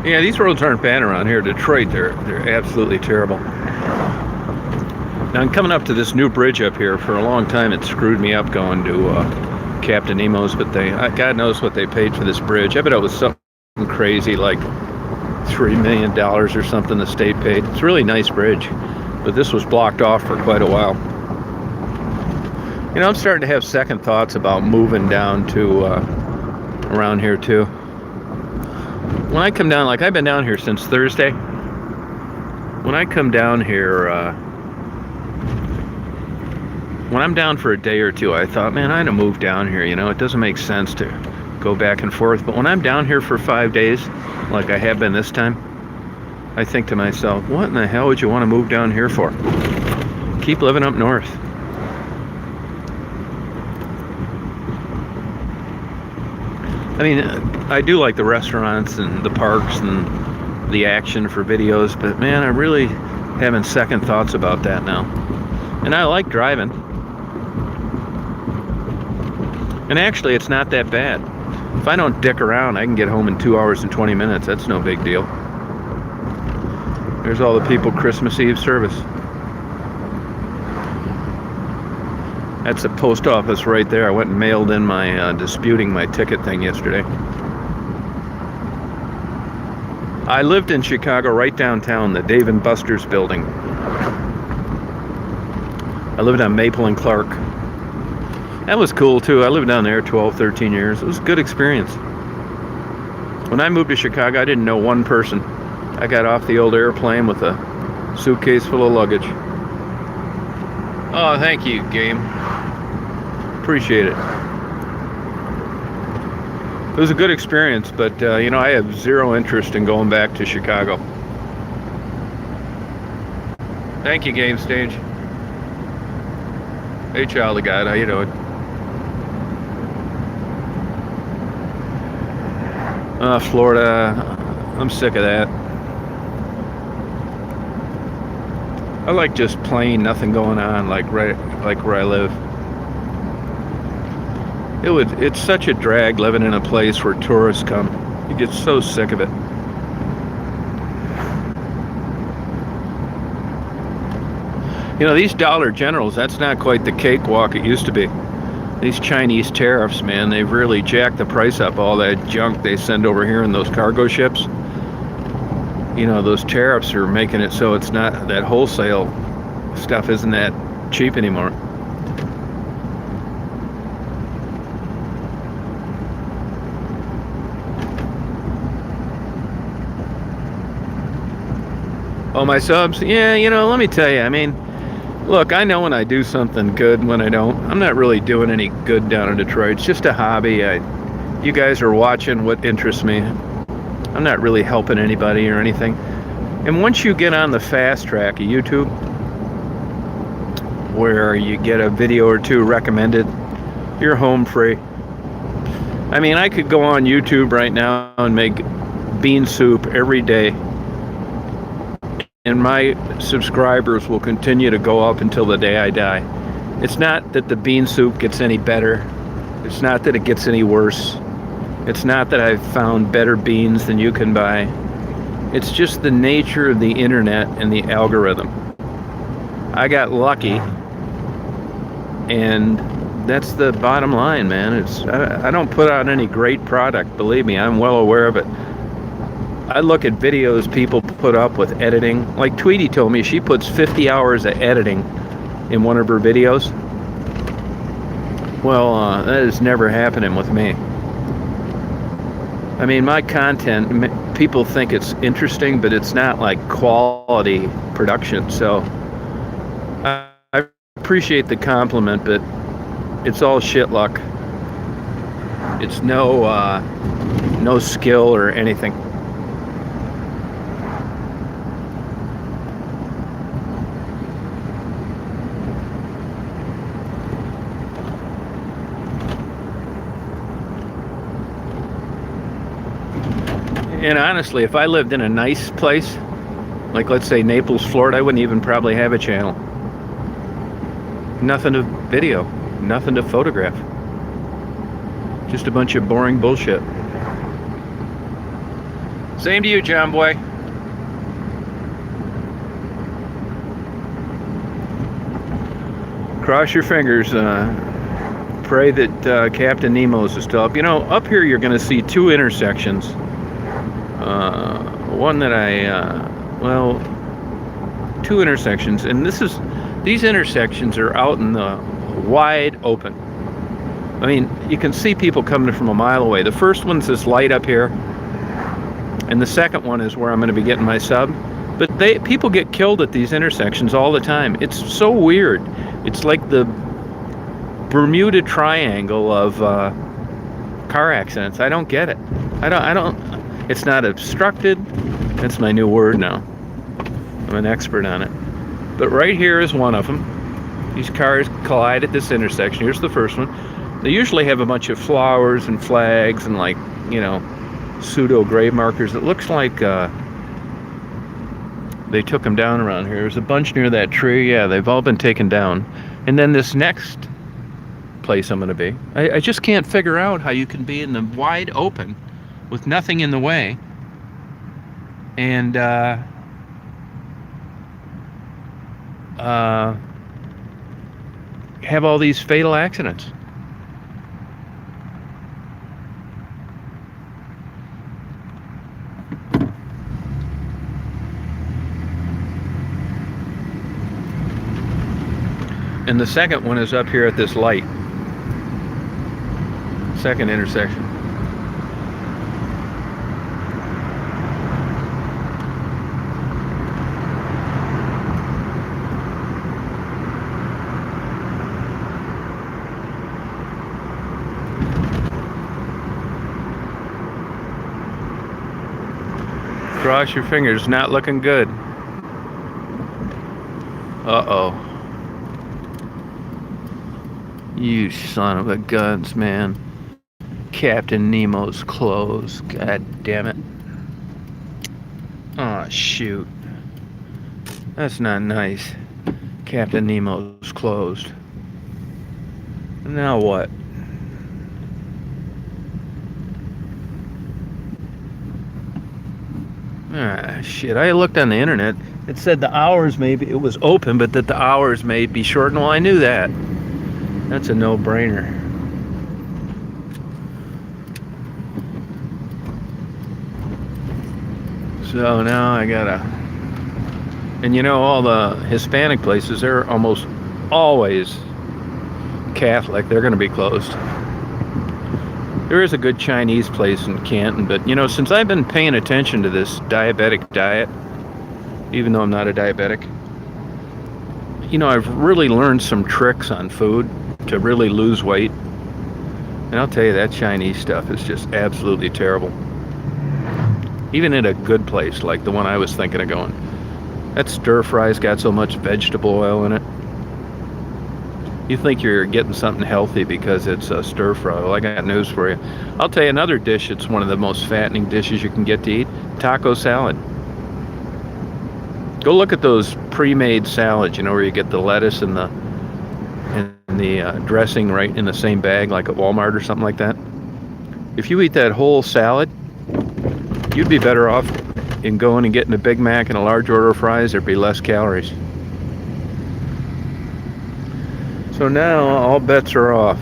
Yeah, these roads aren't bad around here. Detroit, they're absolutely terrible. Now I'm coming up to this new bridge up here. For a long time it screwed me up going to Captain Nemo's, but God knows what they paid for this bridge. I bet it was something crazy like $3 million or something the state paid. It's a really nice bridge, but this was blocked off for quite a while. You know, I'm starting to have second thoughts about moving down to around here too. When I come down, like I've been down here since Thursday. When I come down here, when I'm down for a day or two, I thought, man, I had to move down here. You know, it doesn't make sense to go back and forth. But when I'm down here for 5 days, like I have been this time, I think to myself, what in the hell would you want to move down here for? Keep living up north. I mean, I do like the restaurants and the parks and the action for videos, but man, I'm really having second thoughts about that now. And I like driving. And actually, it's not that bad. If I don't dick around, I can get home in 2 hours and 20 minutes. That's no big deal. There's all the people Christmas Eve service. That's the post office right there. I went and mailed in my disputing my ticket thing yesterday. I lived in Chicago right downtown, the Dave & Buster's building. I lived on Maple and Clark. That was cool too. I lived down there 12, 13 years. It was a good experience. When I moved to Chicago, I didn't know one person. I got off the old airplane with a suitcase full of luggage. Oh, thank you, game. Appreciate it. It was a good experience, but you know, I have zero interest in going back to Chicago. Thank you, Game Stage. Hey, child of God, how you doing? Florida, I'm sick of that. I like just plain nothing going on, like where I live. It's such a drag living in a place where tourists come. You get so sick of it. You know, these Dollar Generals, that's not quite the cakewalk it used to be. These Chinese tariffs, man, they've really jacked the price up. All that junk they send over here in those cargo ships. You know, those tariffs are making it so it's not, that wholesale stuff isn't that cheap anymore. Oh, my subs? Yeah, you know, let me tell you, I mean, look, I know when I do something good, when I don't. I'm not really doing any good down in Detroit. It's just a hobby. You guys are watching what interests me. I'm not really helping anybody or anything. And once you get on the fast track of YouTube, where you get a video or two recommended, you're home free. I mean, I could go on YouTube right now and make bean soup every day, and my subscribers will continue to go up until the day I die. It's not that the bean soup gets any better. It's not that it gets any worse. It's not that I've found better beans than you can buy. It's just the nature of the internet and the algorithm. I got lucky, and that's the bottom line, man. I don't put out any great product, believe me, I'm well aware of it. I look at videos people put up with editing. Like Tweety told me she puts 50 hours of editing in one of her videos. Well, that is never happening with me. I mean, my content, people think it's interesting, but it's not like quality production. So appreciate the compliment, but it's all shit luck. It's no skill or anything. And honestly, if I lived in a nice place, like let's say Naples, Florida, I wouldn't even probably have a channel. Nothing to video, nothing to photograph. Just a bunch of boring bullshit. Same to you, John Boy. Cross your fingers. Pray that Captain Nemo's is still up. You know, up here you're going to see two intersections. One that two intersections, and these intersections are out in the wide open. I mean, you can see people coming from a mile away. The first one's this light up here, and the second one is where I'm going to be getting my sub. But people get killed at these intersections all the time. It's so weird. It's like the Bermuda Triangle of car accidents. I don't get it. I don't. It's not obstructed. That's my new word now. I'm an expert on it. But right here is one of them. These cars collide at this intersection. Here's the first one. They usually have a bunch of flowers and flags and, like, you know, pseudo grave markers. It looks like they took them down around here. There's a bunch near that tree. Yeah, they've all been taken down. And then this next place I'm going to be, I just can't figure out how you can be in the wide open with nothing in the way and have all these fatal accidents. And the second one is up here at this light. Second intersection. Cross your fingers, not looking good. Uh-oh. You son of a guns, man. Captain Nemo's closed. God damn it. Oh, shoot. That's not nice. Captain Nemo's closed. Now what? Ah, shit. I looked on the internet. It said the hours maybe, it was open, but that the hours may be shortened. Well, I knew that. That's a no-brainer. So now I gotta... And you know, all the Hispanic places, they're almost always Catholic. They're gonna be closed. There is a good Chinese place in Canton, but you know, since I've been paying attention to this diabetic diet, even though I'm not a diabetic, you know, I've really learned some tricks on food to really lose weight. And I'll tell you, that Chinese stuff is just absolutely terrible. Even in a good place like the one I was thinking of going. That stir fry's got so much vegetable oil in it. You think you're getting something healthy because it's a stir fry. Well, I got news for you. I'll tell you another dish. It's one of the most fattening dishes you can get to eat. Taco salad. Go look at those pre-made salads, you know, where you get the lettuce and the dressing right in the same bag, like at Walmart or something like that. If you eat that whole salad, you'd be better off in going and getting a Big Mac and a large order of fries. There'd be less calories. So now all bets are off.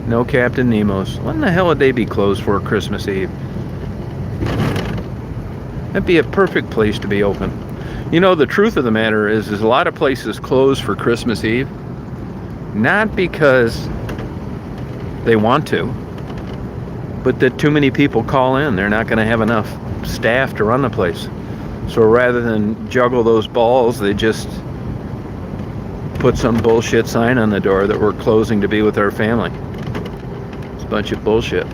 No Captain Nemo's. When the hell would they be closed for Christmas Eve? That'd be a perfect place to be open. You know, the truth of the matter is a lot of places close for Christmas Eve, not because they want to, but that too many people call in. They're not going to have enough staff to run the place. So rather than juggle those balls, they just put some bullshit sign on the door that we're closing to be with our family. It's a bunch of bullshit.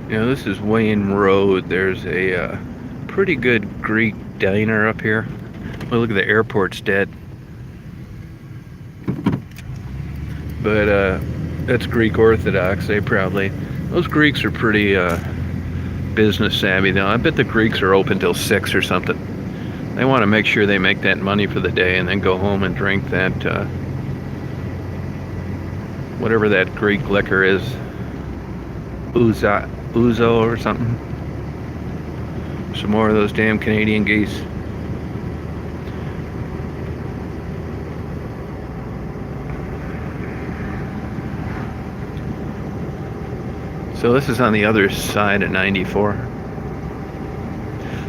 You know, this is Wayne Road. There's a pretty good Greek diner up here. Well, look at the airport's dead. But that's Greek Orthodox. Those Greeks are pretty business savvy though. I bet the Greeks are open till 6 or something. They want to make sure they make that money for the day and then go home and drink that whatever that Greek liquor is, Ouzo or something. Some more of those damn Canadian geese. So this is on the other side of 94.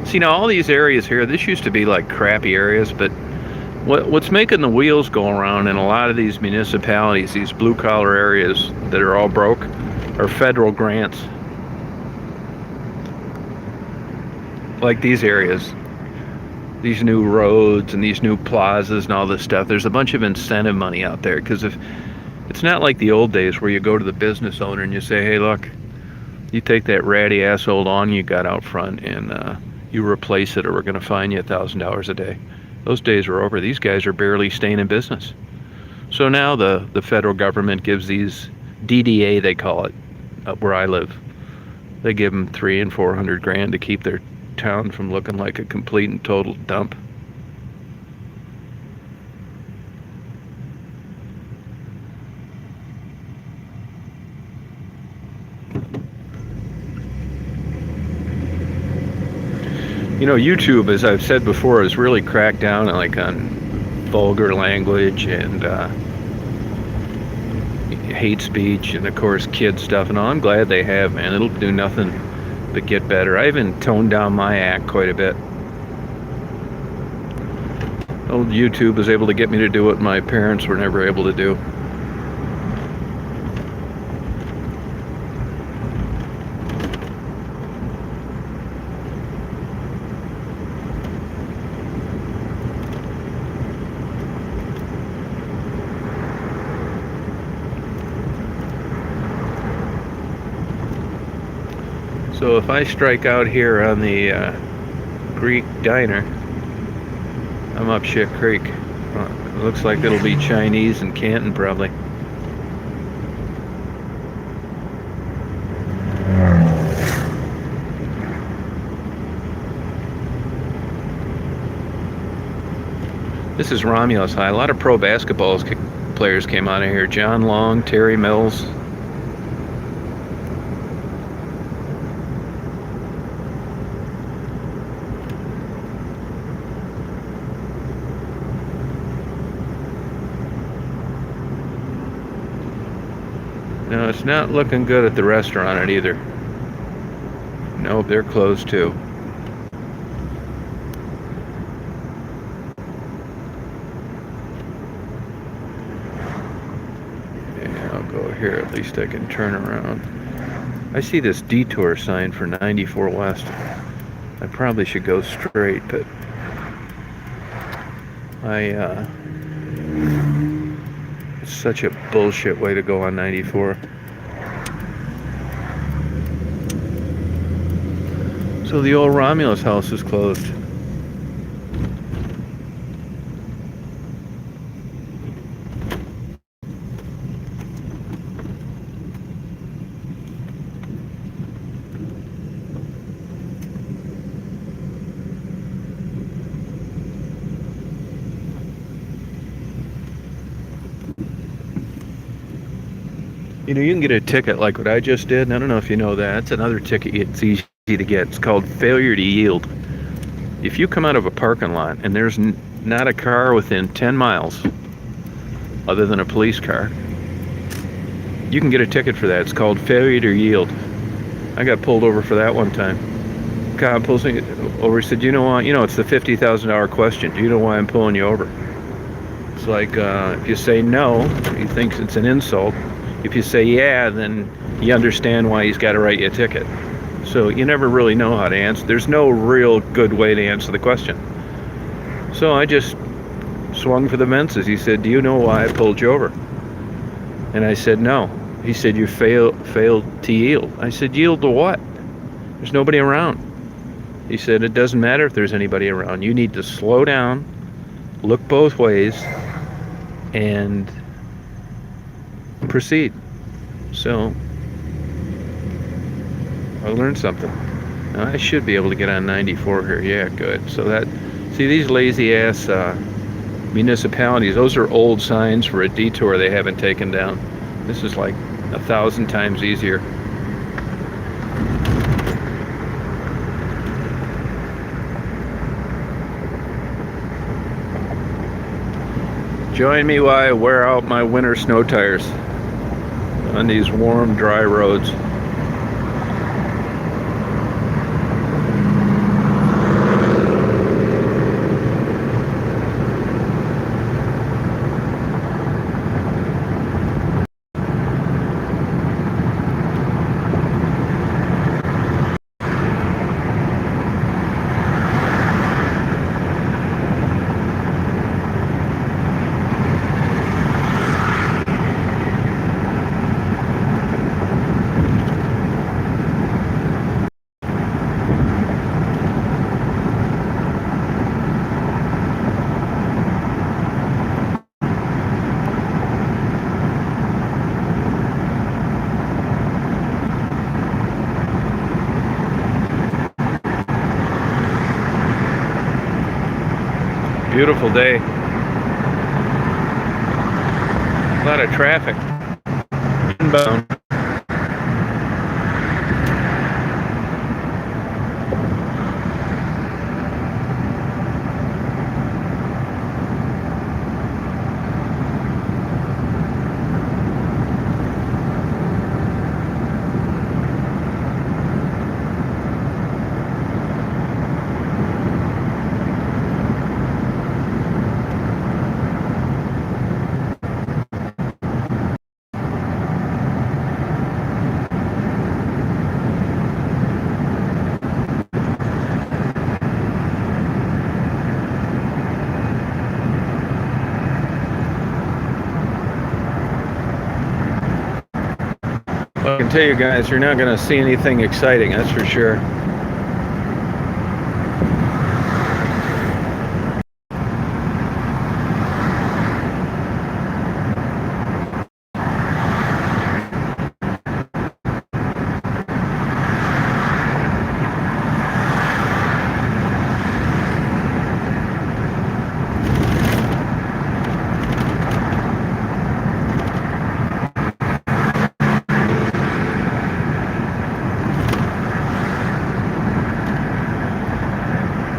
See, now all these areas here, this used to be like crappy areas, but what's making the wheels go around in a lot of these municipalities, these blue collar areas that are all broke, are federal grants. Like these areas, these new roads and these new plazas and all this stuff, there's a bunch of incentive money out there, because if it's not like the old days where you go to the business owner and you say, hey look, you take that ratty ass old lawn you got out front and you replace it or we're going to fine you $1,000 a day. Those days are over. These guys are barely staying in business. So now the federal government gives these DDA, they call it, up where I live. They give them $300,000 and $400,000 to keep their town from looking like a complete and total dump. You know, YouTube, as I've said before, has really cracked down on vulgar language and hate speech and of course kid stuff and all. I'm glad they have, man. It'll do nothing but get better. I even toned down my act quite a bit. Old YouTube was able to get me to do what my parents were never able to do. So if I strike out here on the Greek diner, I'm up Shit Creek. It looks like it'll be Chinese in Canton probably. This is Romulus High. A lot of pro basketball players came out of here. John Long, Terry Mills. No, it's not looking good at the restaurant either. Nope, they're closed too. Yeah, I'll go here. At least I can turn around. I see this detour sign for 94 West. I probably should go straight, but it's such a bullshit way to go on 94. So the old Romulus house is closed. You know, you can get a ticket like what I just did, and I don't know if you know that. That's another ticket it's easy to get. It's called failure to yield. If you come out of a parking lot and there's not a car within 10 miles other than a police car, You can get a ticket for that. It's called failure to yield. I got pulled over for that one time. Cop pulls me over. He said, "You know what? You know it's the $50,000 question. Do you know why I'm pulling you over?" It's like if you say no, he thinks it's an insult. If you say yeah, then you understand why he's got to write you a ticket. So you never really know how to answer. There's no real good way to answer the question. So I just swung for the fences. He said, "Do you know why I pulled you over?" And I said, "No." He said, "You failed to yield." I said, "Yield to what? There's nobody around." He said, "It doesn't matter if there's anybody around. You need to slow down, look both ways, and proceed." So I learned something. Now, I should be able to get on 94 here. Yeah, good. So that, see, these lazy ass municipalities, those are old signs for a detour they haven't taken down. This is like 1,000 times easier. Join me while I wear out my winter snow tires on these warm, dry roads. Beautiful day. A lot of traffic. Inbound. Well, I can tell you guys, you're not going to see anything exciting, that's for sure.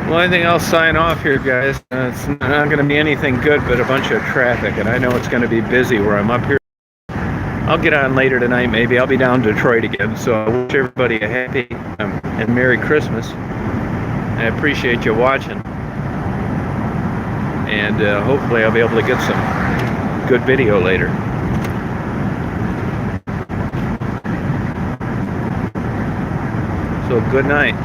Well, I think I'll sign off here, guys. It's not going to be anything good but a bunch of traffic, and I know it's going to be busy where I'm up here. I'll get on later tonight, maybe. I'll be down in Detroit again, so I wish everybody a happy and Merry Christmas. I appreciate you watching, and hopefully I'll be able to get some good video later. So good night.